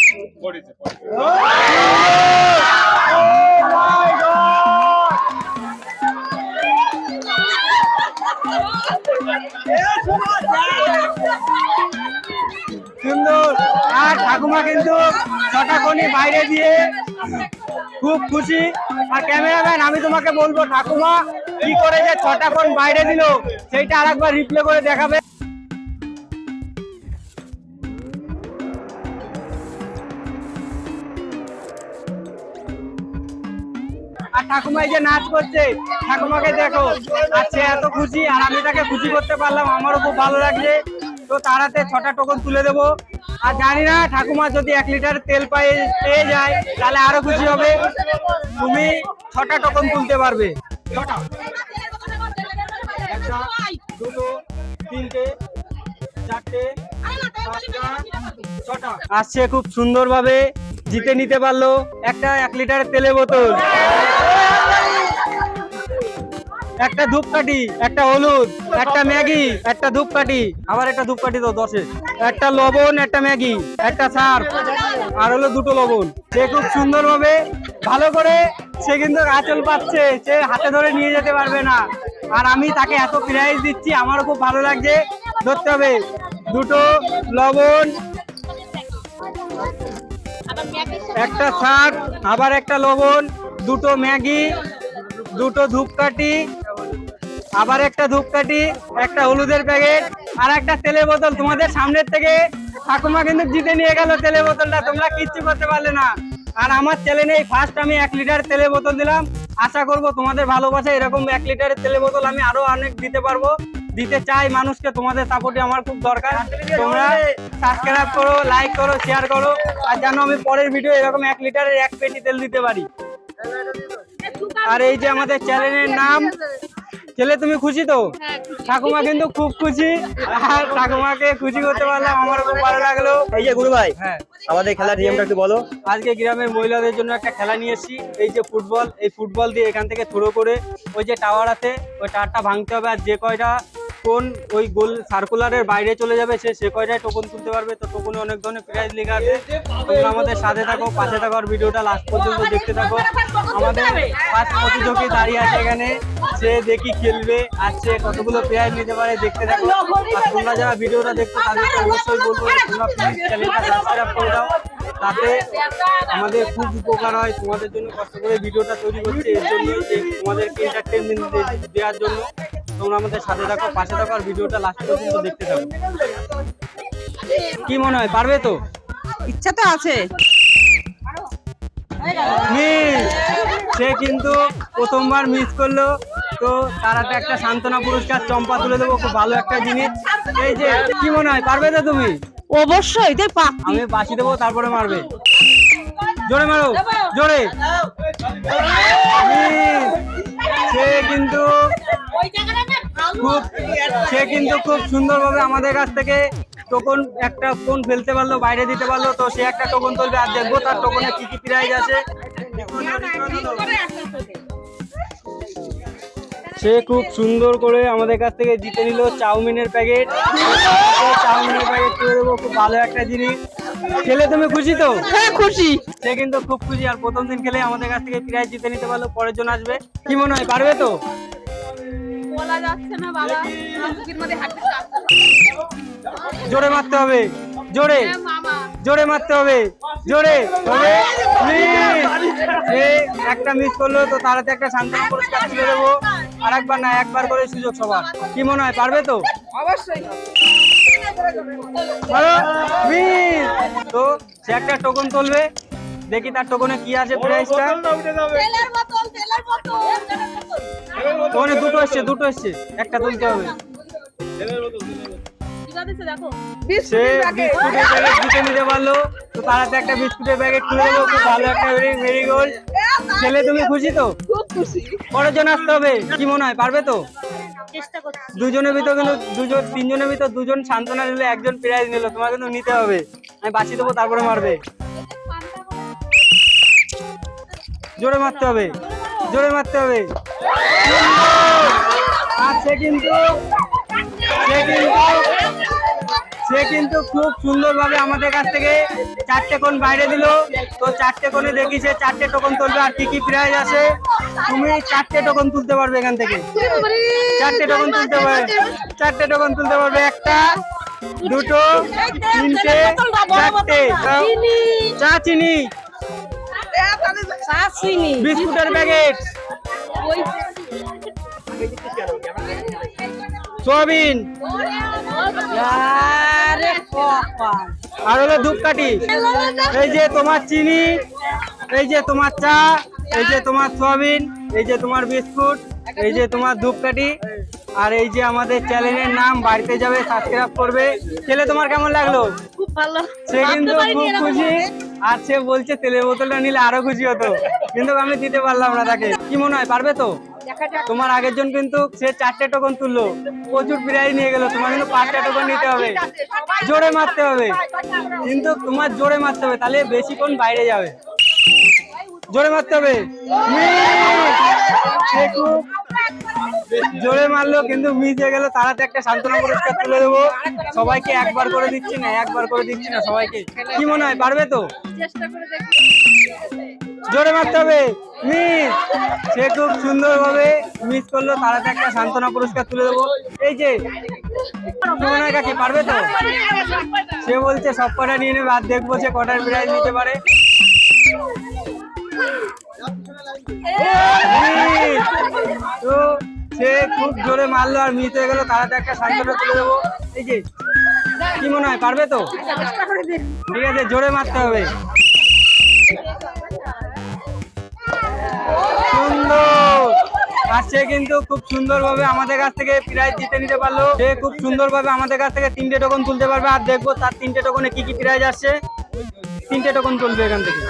সুন্দর। আর ঠাকুমা কিন্তু 6টা কোণই বাইরে দিয়ে খুব খুশি। আর ক্যামেরাম্যান, আমি তোমাকে বলবো ঠাকুমা কি করে যে 6টা কোণ বাইরে দিল সেইটা আরেকবার রিপ্লে করে দেখাবে। আর ঠাকুমা এই যে নাচ করছে, ঠাকুমাকে দেখো, আর সে এত খুশি আর আমি তাকে খুশি করতে পারলাম, আমারও খুব ভালো লাগছে। তো তারাতে 6টা টোকন তুলে দেবো। আর জানি না ঠাকুমা যদি 1 লিটার তেল পেয়ে যায় তাহলে আরো খুশি হবে। তুমি 6টা টোকন তুলতে পারবে। 6টা, 1টা, 2টো, 3টে, 4টে, 5টা, 6টা। আসছে খুব সুন্দরভাবে জিতে নিতে পারলো একটা 1 লিটারের তেলের বোতল, একটা ধূপকাঠি, একটা হলুদ, একটা ম্যাগি, একটা ধূপকাঠি, আবার একটা ধূপকাঠি তো 10-এ, একটা লবণ, একটা ম্যাগি, একটা সার্ফ, আর হলো 2টো লবণ। সে খুব সুন্দরভাবে ভালো করে সে কিন্তু আঁচল পাচ্ছে, সে হাতে ধরে নিয়ে যেতে পারবে না। আর আমি তাকে এত প্রাইজ দিচ্ছি, আমারও খুব ভালো লাগছে। ধরতে হবে 2টো লবণ, একটা সার্ফ, আবার একটা লবণ, 2টো ম্যাগি, 2টো ধূপকাঠি, আবার একটা ধূপকাঠি, একটা হলুদের প্যাকেট, আর একটা তেলের বোতল। তোমাদের সামনের থেকে ঠাকুমা কিন্তু জিতে নিয়ে গেল তেলের বোতলটা, তোমরা কিচ্ছু করতে পারলে না। আর আমার চ্যানেলে ফার্স্ট আমি 1 লিটার তেলের বোতল দিলাম। আশা করব তোমাদের ভালোবাসা এরকম 1 লিটারের তেলের বোতল আমি আরো অনেক দিতে পারবো, দিতে চাই মানুষকে। তোমাদের সাপোর্টই আমার খুব দরকার। তোমরা সাবস্ক্রাইব করো, লাইক করো, শেয়ার করো, আর জানো আমি পরের ভিডিও এরকম 1 লিটারের 1 পেটি তেল দিতে পারি। আর এই যে আমাদের চ্যানেলের নাম। ছেলে তুমি খুশি তো? ঠাকুমা কিন্তু খুব খুশি, আর ঠাকুমাকে খুশি করতে পারলাম, আমার খুব ভালো লাগলো। এই যে গুরু ভাই, হ্যাঁ, আমাদের খেলার নিয়মটা একটু বলো। আজকে গ্রামের মহিলাদের জন্য একটা খেলা নিয়ে এসেছি। এই যে ফুটবল, এই ফুটবল দিয়ে এখান থেকে থ্রো করে ওই যে টাওয়ার আছে ওই টাওয়ারটা ভাঙতে হবে। আর যে কয়টা কোন ওই গোল সার্কুলারের বাইরে চলে যাবে সে কয়টায় টোকন তুলতে পারবে। তো টোকনে অনেক ধরনের প্রাইজ লেখা আছে। তোমরা আমাদের সাথে থাকো, পাশে থাকো, আর ভিডিওটা লাস্ট পর্যন্ত দেখতে থাকো। আমাদের ফার্স্ট প্রতিযোগী দাঁড়িয়ে আছে এখানে, সে দেখি খেলবে আর সে কতগুলো প্রাইজ নিতে পারে, দেখতে থাকো। আর তোমরা যারা ভিডিওটা দেখছো তাদেরকে অবশ্যই বলবো তোমরা প্লিজ চ্যানেলটা সাবস্ক্রাইব করে দাও, তাতে আমাদের খুব উপকার হয়। তোমাদের জন্য কষ্ট করে ভিডিওটা তৈরি করছি, এর জন্য যে তোমাদেরকে এন্টারটেইনমেন্ট দেওয়ার জন্য। তোমরা আমাদের সাথে থাকো, পাশে থাকো, আর ভিডিওটা লাস্ট পর্যন্ত দেখতে থাকো। কি মনে হয় পারবে তো? ইচ্ছা তো আছে। সে কিন্তু প্রথমবার মিস করলো, তো তার একটা সান্ত্বনা পুরস্কার চম্পা তুলে দেবো, খুব ভালো একটা জিনিস। এই যে কি মনে হয় পারবে তো তুমি? অবশ্যই, আমি বাঁশি দেবো তারপরে মারবে। জোরে মারো, জোরে। সে কিন্তু খুব সুন্দরভাবে আমাদের কাছ থেকে টোকন একটা কোন ফেলতে পারলো, বাইরে দিতে পারলো। তো সে একটা টোকন তুলবে, আর দেখবো তার টোকনে কি কি প্রাইজ আছে। সে খুব সুন্দর করে আমাদের কাছ থেকে জিতে নিল চাউমিনের প্যাকেট। চাউমিনের প্যাকেট করে দেবো, খুব ভালো একটা জিনিস। খেলে তুমি খুশি তো? হ্যাঁ খুশি। সে কিন্তু খুব খুশি, আর প্রথম দিন খেলে আমাদের কাছ থেকে প্রাইজ জিতে নিতে পারলো, পরের জন আসবে। কি মনে হয় পারবে তো? বলা যাচ্ছে না বাবা, জোরে মারতে হবে, জোরে জোরে মারতে হবে, জোরে হবে। একটা মিস করলো, তো তারাতে একটা সান্ত্বনা পুরস্কার তুলে দেবো। আর একবার না, একবার করে সুযোগ সবার। কি মনে হয় পারবে তো? অবশ্যই। তো সে একটা টোকন তুলবে, দেখি তার টোকনে কি আছে প্রাইসটা। টোকনে 2টো এসছে, 2টো এসছে, একটা তুলতে হবে। সে বিস্কুটের প্যাকেট জিতে নিতে পারলো, তো তারাতে একটা বিস্কুটের প্যাকেট তুলে দেবো, খুব ভালো একটা মেরিগোল্ড। ছেলে তুমি খুশি তো? খুব খুশি। পরের জন আসতে হবে। কি মনে হয় পারবে তো? দুজনের ভিতর কিন্তু 3জনের ভিতর 2জন সান্ত্বনা নিলে, 1জন প্রাইজ নিল। তোমার কিন্তু নিতে হবে। আমি বাঁশি দেবো তারপরে মারবে। জোরে মারতে হবে, জোরে মারতে হবে। আর সে কিন্তু সে কিন্তু খুব সুন্দরভাবে আমাদের কাছ থেকে 4টে কোণ বাইরে দিল। তো 4টে কোণে দেখি সে 4টে টোকন তুলবে আর কি কি প্রাইজ আছে। তুমি 4টে টোকন তুলতে পারবে এখান থেকে, 4টে টোকন তুলতে পারবে, 4টে টোকন তুলতে পারবে। একটা, দুটো, তিনটে, 4টে। চা চিনি, বিস্কুটের প্যাকেট, সোয়াবিন, আর হলো ধূপকাঠি। এই যে তোমার চিনি, এই যে তোমার চা, এই যে তোমার সোয়াবিন, এই যে তোমার বিস্কুট, এই যে তোমার ধূপকাঠি, আর এই যে আমাদের চ্যানেলের নাম বাড়িতে যাবে সাবস্ক্রাইব করবে। ছেলে তোমার কেমন লাগলো? খুব ভালো। সে কিন্তু খুব খুশি, আর সে বলছে তেলের বোতলটা নিলে আরো খুশি হতো, কিন্তু আমি দিতে পারলাম না তাকে। কি মনে হয় পারবে তো? তোমার আগের জন কিন্তু সে 4টে টোকন তুললো, প্রচুর প্রাইজ নিয়ে গেল। তোমার কিন্তু 5টা টোকন নিতে হবে, জোরে মারতে হবে, কিন্তু তোমার জোরে মারতে হবে, তাহলে বেশি কোণ বাইরে যাবে। জোরে মারতে হবে। সে খুব জোরে মারলো কিন্তু মিস হয়ে গেল। তারাতে একটা সান্ত্বনা পুরস্কার তুলে দেবো। সবাইকে একবার করে দিচ্ছি না, একবার করে দিচ্ছি না সবাইকে। কি মনে হয় পারবে তো? চেষ্টা করে দেখি। জোরে মারতে হবে। মিস, সে খুব সুন্দরভাবে মিস করলো। তারাতে একটা সান্ত্বনা পুরস্কার তুলে দেবো। এই যে কি মনে হয় কাকি পারবে তো? সে বলছে সব কটা নিয়ে নেবে, আর দেখবো সে কটার প্রাইজ নিতে পারে। তো সে খুব জোরে মারলো আর মিস হয়ে গেল। তারাতে একটা সান্ত্বনা তুলে দেবো। এই যে কি মনে হয় পারবে তো? ঠিক আছে, জোরে মারতে হবে। সুন্দর। আর সে কিন্তু খুব সুন্দরভাবে আমাদের কাছ থেকে প্রাইজ জিতে নিতে পারলো। সে খুব সুন্দরভাবে আমাদের কাছ থেকে 3টে টোকন তুলতে পারবে, আর দেখবো তার 3টে টোকনে কি কি প্রাইজ আসছে। 3টে টোকন তুলবে এখান থেকে।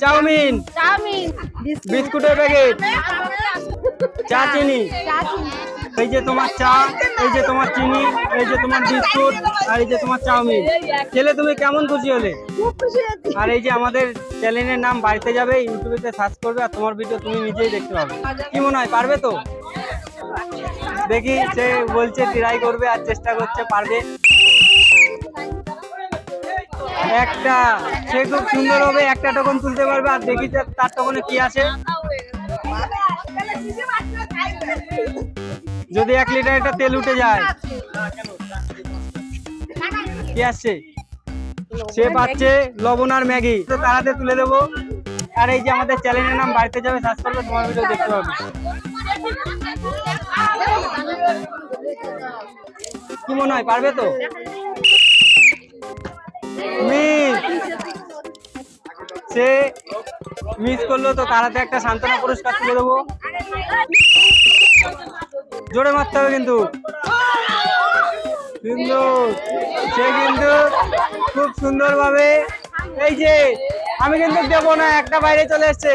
চাউমিন, বিস্কুটের প্যাকেট, চা চিনি, এই যে তোমার চা, এই যে তোমার চিনি, এই যে তোমার বিস্কুট, আর এই যে তোমার চাউমিন। ছেলে তুমি কেমন খুশি হলে? আর এই যে আমাদের চ্যানেলের নাম বাড়িতে যাবে, ইউটিউবে সার্চ করবে, আর তোমার ভিডিও তুমি নিজেই দেখতে পাবে। কি মনে হয় পারবে তো? দেখি, সে বলছে ট্রাই করবে আর চেষ্টা করছে, পারবে। একটা, সে খুব সুন্দর হবে, একটা টোকন তুলতে পারবে, আর দেখি তার টোকনে কি আছে। যদি 1 লিটার একটা তেল উঠে যায়, কি আসছে? সে পাচ্ছে লবণ আর ম্যাগি। তো তাড়াতে তুলে দেবো। আর এই যে আমাদের চ্যানেলের নাম বাড়িতে যাবে সার্চ করবে, তোমার ভিডিও দেখতে পাবে। কি মনে হয় পারবে তো? সে মিস করলো, তো তারাতে একটা সান্ত্বনা পুরস্কার তুলে দেবো। জোরে মারতে হবে কিন্তু। সুন্দর, সে কিন্তু খুব সুন্দরভাবে, এই যে আমি কিন্তু দেবো না, একটা বাইরে চলে এসছে।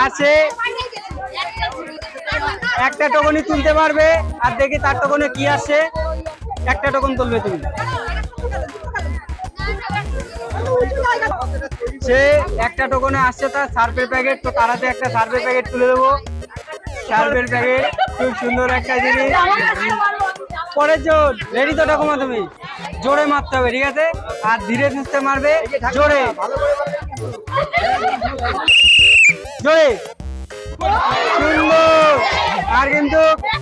আর সে একটা টোকনই তুলতে পারবে, আর দেখি তার টোকনে কি আসছে। একটা টোকন তুলবে তুমি। সে একটা টোকনে আসছে তার সার্ফের প্যাকেট। তো তারাতে একটা সার্ফের প্যাকেট তুলে দেবো। সার্ফের প্যাকেট, খুব সুন্দর একটা জিনিস। পরের জন রেডি তো ঠাকুমা? তুমি জোরে মারতে হবে, ঠিক আছে? আর ধীরে সুস্থে মারবে, জোরে জোরে। সুন্দর। আর কিন্তু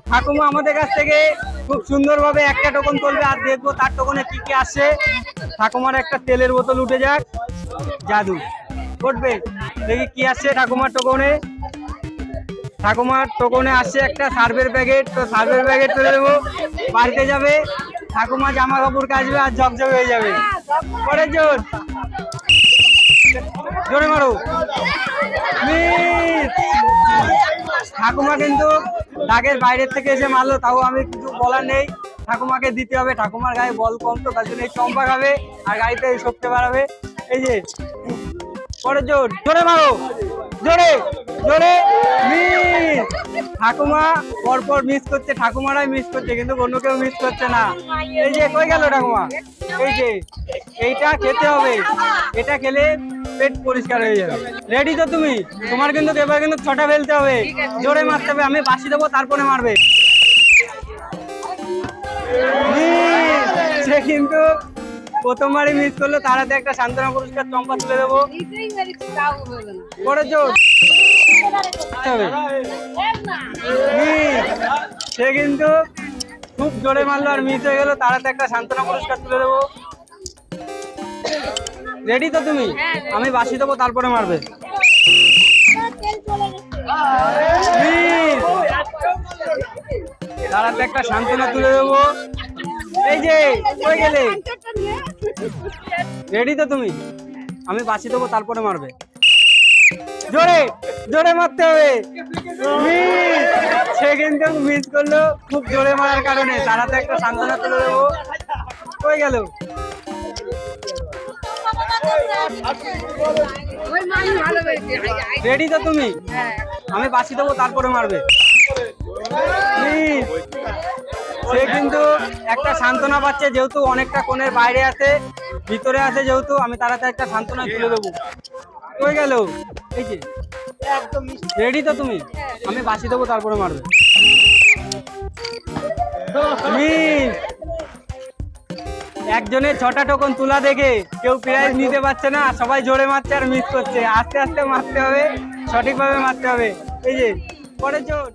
ঠাকুমা আমাদের কাছ থেকে খুব সুন্দরভাবে একটা টোকন তুলবে, আর দেখবো তার টোকনে কি কি আসছে। ঠাকুমার একটা তেলের বোতল উঠে যাক, জাদু করবে। দেখি কি আসছে ঠাকুমার টোকনে। ঠাকুমার টোকনে আসছে একটা সার্ভের প্যাকেট। তো সার্ভের প্যাকেট তুলে দেবো, বাড়িতে যাবে, ঠাকুমা জামা কাপড় কাচবে আর ঝকঝক হয়ে যাবে। পরের জন, জোরে মারো। ঠাকুমা কিন্তু দাগের বাইরের থেকে এসে মারলো, তাও আমি কিছু বলার নেই, ঠাকুমাকে দিতে হবে। ঠাকুমার গায়ে বল কম, তো তার জন্য এই চম্পা খাবে আর গাড়িতে সরতে পারবে। এই যে পরের জন, জোরে মারো, জোরে জোরে। মিস। ঠাকুমা পরপর মিস করছে, ঠাকুমারাই মিস করছে, কিন্তু অন্য কেউ মিস করছে না। এই যে কই গেল ঠাকুমা? এই যে এইটা খেতে হবে, এটা খেলে পেট পরিষ্কার হয়ে যাবে। রেডি তো তুমি? তোমার কিন্তু এবার কিন্তু 6টা ফেলতে হবে, জোরে মারতে হবে। আমি বাঁশি দেবো, তারপরে মারবে। Miss! সে কিন্তু প্রথমবারই মিস করলো। তার হাতে একটা সান্ত্বনা পুরস্কার চম্পা তুলে দেবো। করেছো? হবে। Miss! সে কিন্তু খুব জোরে মারলো আর মিস হয়ে গেল। তার হাতে একটা সান্ত্বনা পুরস্কার তুলে দেবো। রেডি তো তুমি? আমি বাঁশি দেবো, তারপরে মারবে। Miss! তার হাতে একটা সান্ত্বনা তুলে দেবো। এই যে কই গেলে? রেডি তো তুমি? আমি বাঁশি দেবো, তারপরে মারবে। জোরে জোরে মারতে হবে। মিস! সে কিন্তু মিস করলো খুব জোরে মারার কারণে। তার হাতে একটা সান্ত্বনা তুলে দেবো। কই গেল? রেডি তো তুমি? আমি বাঁশি দেবো, তারপরে মারবে। Miss! সে কিন্তু একটা সান্ত্বনা পাচ্ছে, যেহেতু অনেকটা কোণের বাইরে আছে, ভিতরে আছে যেহেতু। আমি তার হাতে একটা সান্ত্বনা তুলে দেবো। কই গেল? এই যে। রেডি তো তুমি? আমি বাঁশি দেবো, তারপরে মারবে। Miss! একজনের 6টা টোকন তুলা দেখে কেউ প্রাইজ নিতে পারছে না, সবাই জোরে মারছে আর মিস করছে। আস্তে আস্তে মারতে হবে, সঠিকভাবে মারতে হবে। এই যে পরের জন।